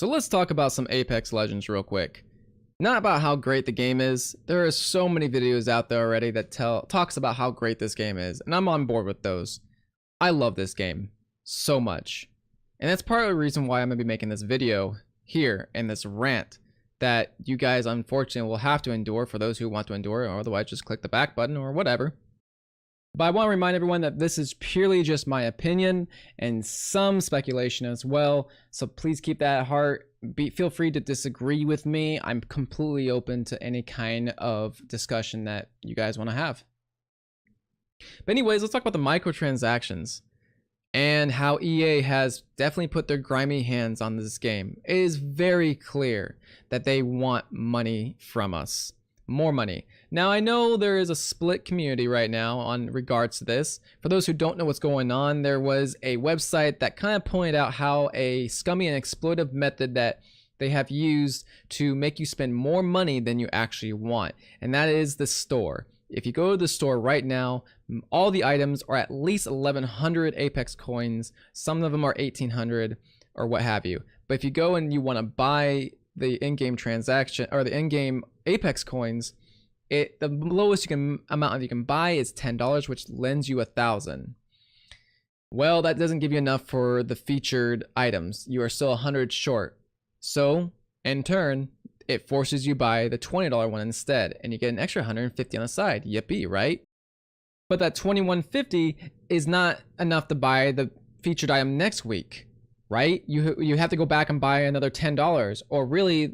So let's talk about some Apex Legends real quick. Not about how great the game is. There are so many videos out there already that talks about how great this game is, and I'm on board with those. I love this game so much. And that's part of the reason why I'm going to be making this video here and this rant that you guys unfortunately will have to endure for those who want to endure, or otherwise just click the back button or whatever. But I want to remind everyone that this is purely just my opinion and some speculation as well. So please keep that at heart. Feel free to disagree with me. I'm completely open to any kind of discussion that you guys want to have. But anyways, let's talk about the microtransactions and how EA has definitely put their grimy hands on this game. It is very clear that they want money from us. More money. Now, I know there is a split community right now on regards to this. For those who don't know what's going on, there was a website that kind of pointed out how a scummy and exploitive method that they have used to make you spend more money than you actually want, and that is the store. If you go to the store right now, all the items are at least 1100 Apex coins. Some of them are 1800 or what have you. But if you go and you want to buy the in-game transaction or the in-game Apex coins, the lowest amount you can buy is $10, which lends you 1,000. Well, that doesn't give you enough for the featured items. You are still 100 short. So in turn, it forces you buy the $20 one instead, and you get an extra 150 on the side. Yippee, right? But that $21.50 is not enough to buy the featured item next week, right? You have to go back and buy another $10, or really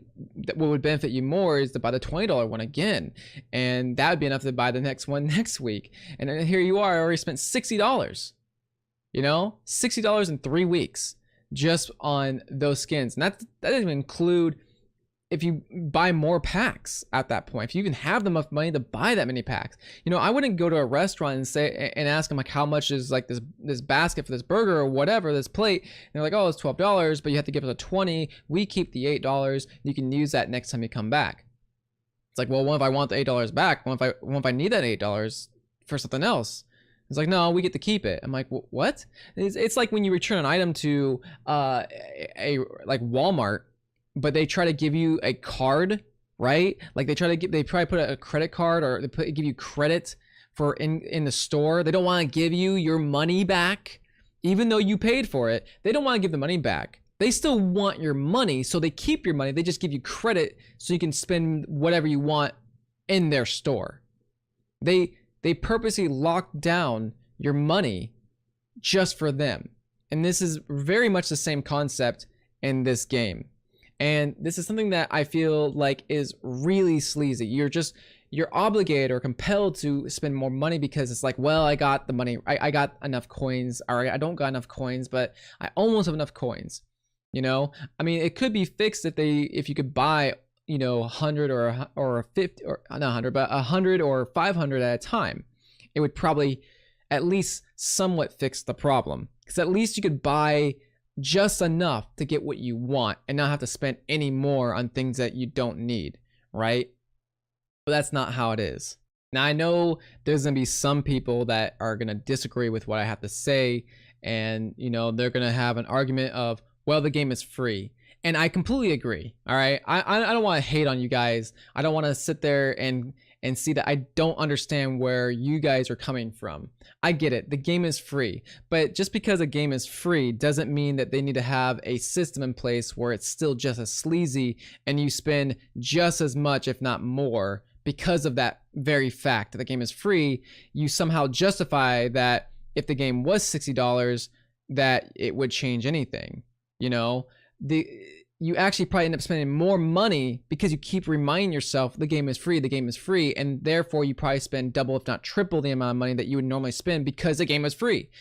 what would benefit you more is to buy the $20 one again, and that would be enough to buy the next one next week. And then here you are, I already spent $60, you know, $60 in 3 weeks just on those skins. And that doesn't even include if you buy more packs at that point, if you even have enough money to buy that many packs. You know, I wouldn't go to a restaurant and say and ask them like how much is like this basket for this burger or whatever, this plate, and they're like, oh, it's $12, but you have to give us a 20. We keep the $8. You can use that next time you come back. It's like, well, what if I want the $8 back? What if I need that $8 for something else? It's like, no, we get to keep it. I'm like, what? It's like when you return an item to like Walmart, but they try to give you a card, right? Like they probably put a credit card, or they give you credit for in the store. They don't want to give you your money back, even though you paid for it. They don't want to give the money back. They still want your money, so they keep your money. They just give you credit so you can spend whatever you want in their store. They purposely lock down your money just for them. And this is very much the same concept in this game. And this is something that I feel like is really sleazy. You're obligated or compelled to spend more money because it's like, well, I got the money, I got enough coins, or I don't got enough coins, but I almost have enough coins. You know, I mean, it could be fixed if you could buy, you know, 100 or 50, or not 100, but 100 or 500 at a time. It would probably at least somewhat fix the problem, because at least you could buy just enough to get what you want and not have to spend any more on things that you don't need, right? But that's not how it is. Now, I know there's gonna be some people that are gonna disagree with what I have to say, and you know, they're gonna have an argument of, well, the game is free. And I completely agree. All right, I don't want to hate on you guys. I don't want to sit there and see that I don't understand where you guys are coming from. I get it. The game is free, but just because a game is free doesn't mean that they need to have a system in place where it's still just as sleazy and you spend just as much, if not more, because of that very fact that the game is free. You somehow justify that if the game was $60, that it would change anything. You know, you actually probably end up spending more money because you keep reminding yourself the game is free, and therefore you probably spend double if not triple the amount of money that you would normally spend because the game is free.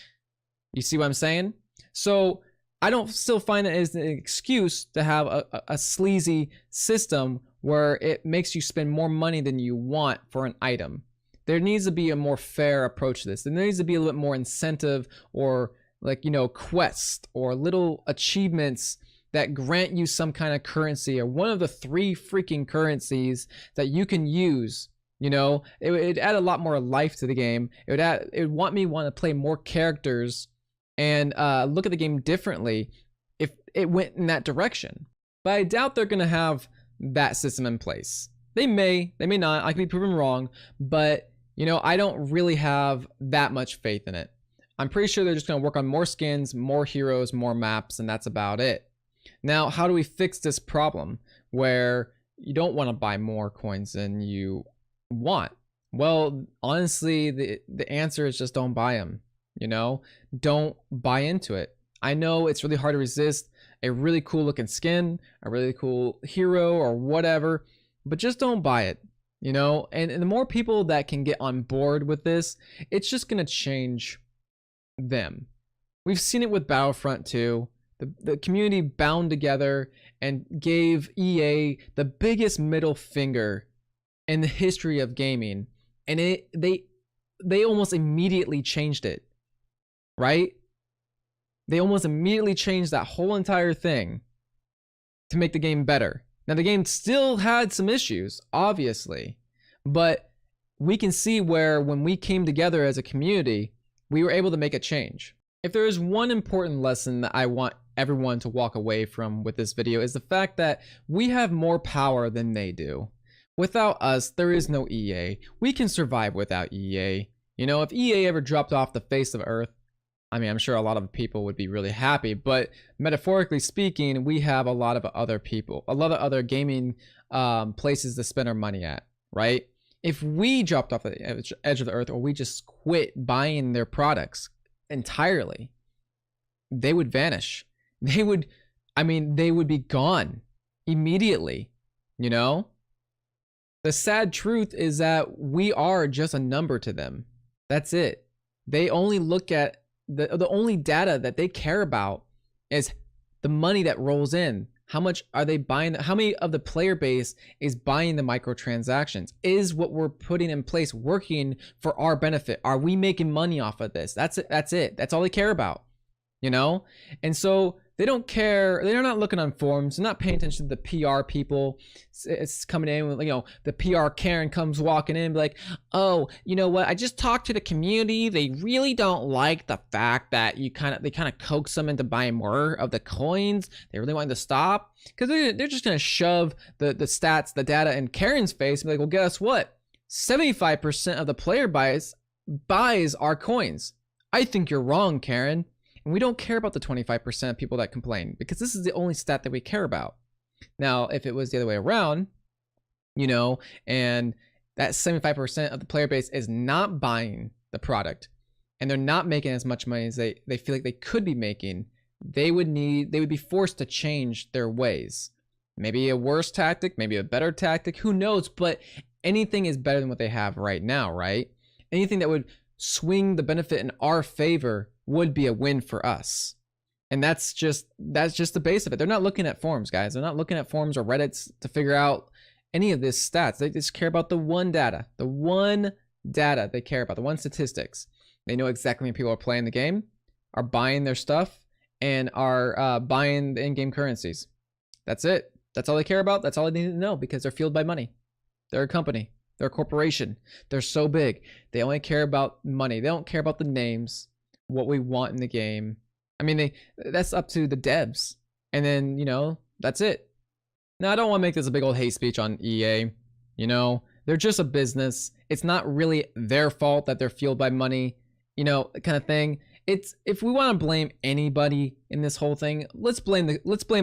You see what I'm saying? So I don't still find it as an excuse to have a sleazy system where it makes you spend more money than you want for an item. There needs to be a more fair approach to this. There needs to be a little bit more incentive, or like, you know, quests or little achievements that grant you some kind of currency, or one of the 3 freaking currencies that you can use. You know, it would add a lot more life to the game. It would want to play more characters and look at the game differently if it went in that direction. but I doubt they're going to have that system in place. They may not. I can be proven wrong, but you know, I don't really have that much faith in it. I'm pretty sure they're just going to work on more skins, more heroes, more maps, and that's about it. Now, how do we fix this problem where you don't want to buy more coins than you want? Well, honestly, the answer is just don't buy them. You know, don't buy into it. I know it's really hard to resist a really cool looking skin, a really cool hero or whatever, but just don't buy it. You know, and the more people that can get on board with this, it's just going to change them. We've seen it with Battlefront 2. The community bound together and gave EA the biggest middle finger in the history of gaming, and they almost immediately changed it, right? They almost immediately changed that whole entire thing to make the game better. Now, the game still had some issues, obviously, but we can see where when we came together as a community, we were able to make a change. If there is one important lesson that I want everyone to walk away from with this video, is the fact that we have more power than they do. Without us, there is no EA. We can survive without EA. You know, if EA ever dropped off the face of Earth, I mean, I'm sure a lot of people would be really happy, but metaphorically speaking, we have a lot of other people, a lot of other gaming places to spend our money at, right? If we dropped off the edge of the earth, or we just quit buying their products entirely, they would vanish. They would be gone immediately, you know? The sad truth is that we are just a number to them. That's it. They only look at the only data that they care about is the money that rolls in. How much are they buying? How many of the player base is buying the microtransactions? Is what we're putting in place working for our benefit? Are we making money off of this? That's it. That's it. That's all they care about, you know? And so they don't care. They're not looking on forums. They're not paying attention to the PR people. It's coming in with, you know, the PR Karen comes walking in and be like, oh, you know what? I just talked to the community. They really don't like the fact that they kind of coax them into buying more of the coins. They really want to stop because they're just going to shove the stats, the data in Karen's face and be like, well, guess what? 75% of the player buys our coins. I think you're wrong, Karen. And we don't care about the 25% of people that complain because this is the only stat that we care about. Now, if it was the other way around, you know, and that 75% of the player base is not buying the product and they're not making as much money as they feel like they could be making, they would be forced to change their ways. Maybe a worse tactic, maybe a better tactic, who knows? But anything is better than what they have right now, right? Anything that would swing the benefit in our favor would be a win for us. And that's just the base of it. They're not looking at forums, guys. They're not looking at forums or Reddits to figure out any of this stats. They just care about the one data they care about, the one statistics. They know exactly when people are playing the game, are buying their stuff, and are buying the in-game currencies. That's it. That's all they care about. That's all they need to know because they're fueled by money. They're a company. They're a corporation. They're so big. They only care about money. They don't care about the names, what we want in the game. I mean, that's up to the devs. And then, you know, that's it. Now, I don't want to make this a big old hate speech on EA. You know, they're just a business. It's not really their fault that they're fueled by money, you know, kind of thing. It's, if we want to blame anybody in this whole thing, let's blame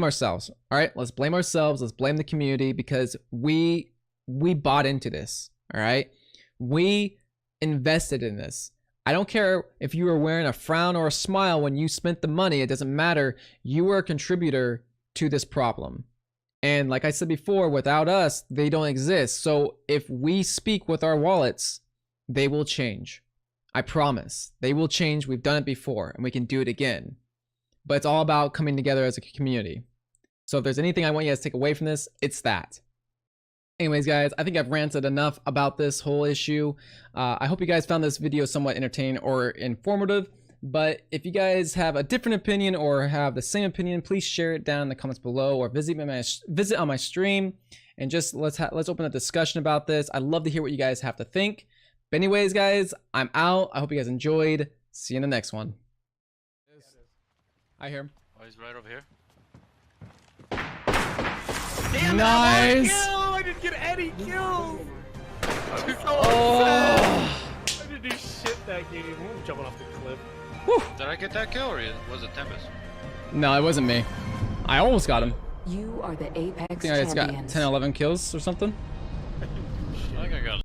ourselves. All right, let's blame ourselves. Let's blame the community because we bought into this. All right, we invested in this. I don't care if you were wearing a frown or a smile when you spent the money. It doesn't matter. You were a contributor to this problem. And like I said before, without us, they don't exist. So if we speak with our wallets, they will change. I promise. They will change. We've done it before and we can do it again. But it's all about coming together as a community. So if there's anything I want you guys to take away from this, it's that. Anyways, guys, I think I've ranted enough about this whole issue. I hope you guys found this video somewhat entertaining or informative. But if you guys have a different opinion or have the same opinion, please share it down in the comments below or visit on my stream and just let's open a discussion about this. I'd love to hear what you guys have to think. But anyways, guys, I'm out. I hope you guys enjoyed. See you in the next one. I hear him. Oh, he's right over here. Nice. I didn't get any kills. I'm so Oh. upset. I didn't do shit that game. I'm jumping off the cliff. Whew. Did I get that kill or was it Tempest? No, it wasn't me. I almost got him. You are the Apex I think it's got champions. 10, 11 kills or something.